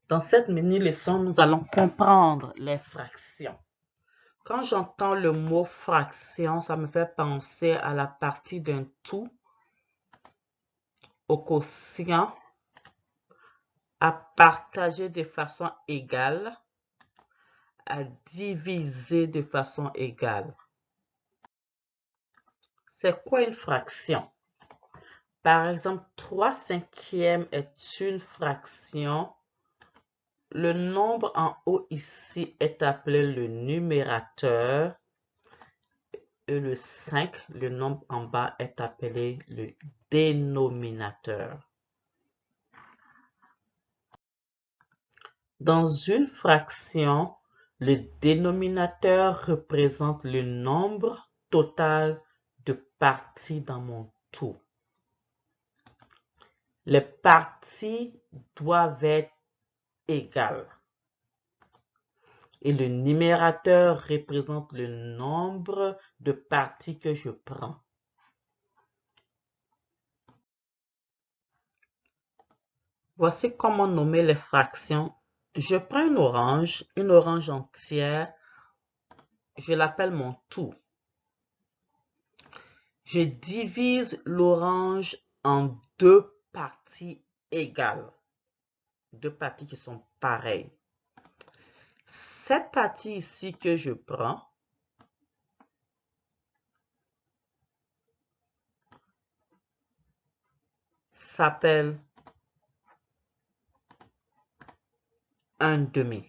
Dans cette mini-leçon, nous allons comprendre les fractions. Quand j'entends le mot fraction, ça me fait penser à la partie d'un tout, au quotient, à partager de façon égale, à diviser de façon égale. C'est quoi une fraction? Par exemple, 3/5 est une fraction. Le nombre en haut ici est appelé le numérateur et le 5, le nombre en bas, est appelé le dénominateur. Dans une fraction, le dénominateur représente le nombre total de parties dans mon tout. Les parties doivent être égales. Et le numérateur représente le nombre de parties que je prends. Voici comment nommer les fractions. Je prends une orange entière, je l'appelle mon tout. Je divise l'orange en deux parties égales, deux parties qui sont pareilles. Cette partie ici que je prends, s'appelle un demi.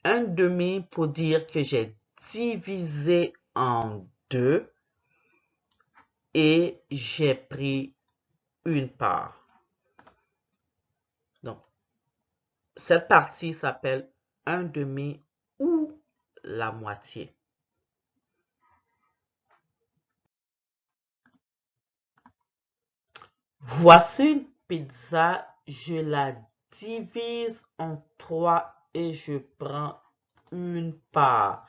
Un demi pour dire que j'ai divisé en deux et j'ai pris une part. Donc, cette partie s'appelle un demi ou la moitié. Voici une pizza, je la divise en 3 et je prends une part.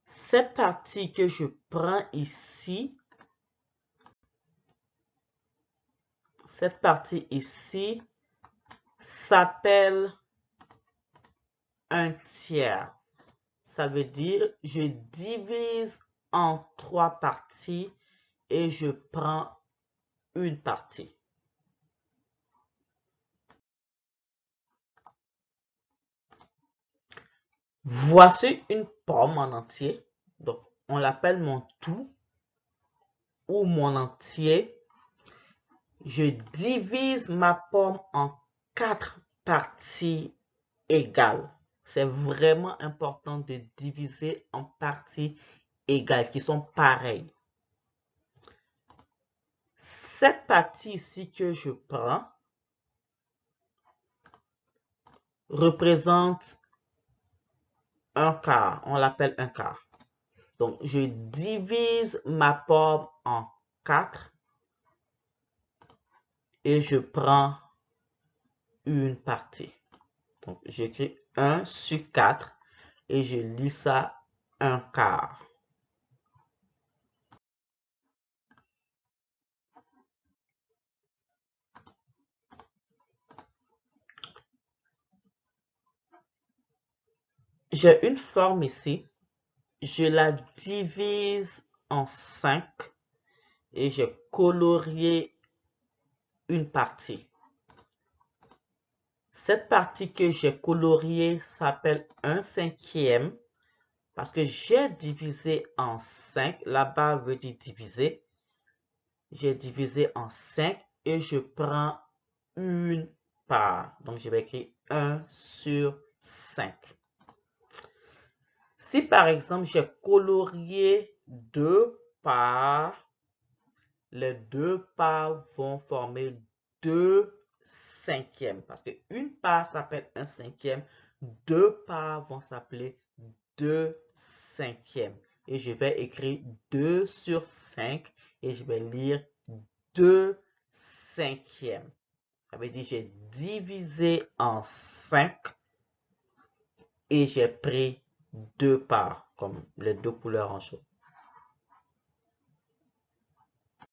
Cette partie que je prends ici, cette partie ici s'appelle un tiers. Ça veut dire je divise en 3 parties et je prends une partie. Voici une pomme en entier. Donc, on l'appelle mon tout ou mon entier. Je divise ma pomme en 4 parties égales. C'est vraiment important de diviser en parties égales qui sont pareilles. Cette partie ici que je prends représente un quart. On l'appelle un quart. Donc, je divise ma pomme en 4 et je prends une partie. Donc, j'écris 1 sur 4 et je lis ça un quart. J'ai une forme ici. Je la divise en 5 et j'ai colorié une partie. Cette partie que j'ai coloriée s'appelle 1/5 parce que j'ai divisé en 5. Là-bas veut dire diviser. J'ai divisé en 5 et je prends une part. Donc, je vais écrire 1 sur 5. Si par exemple, j'ai colorié 2 parts, les 2 parts vont former 2/5 parce qu'une part s'appelle 1/5, 2 parts vont s'appeler 2/5 et je vais écrire 2 sur 5 et je vais lire 2/5. Ça veut dire j'ai divisé en 5 et j'ai pris 2 parts comme les deux couleurs en jaune.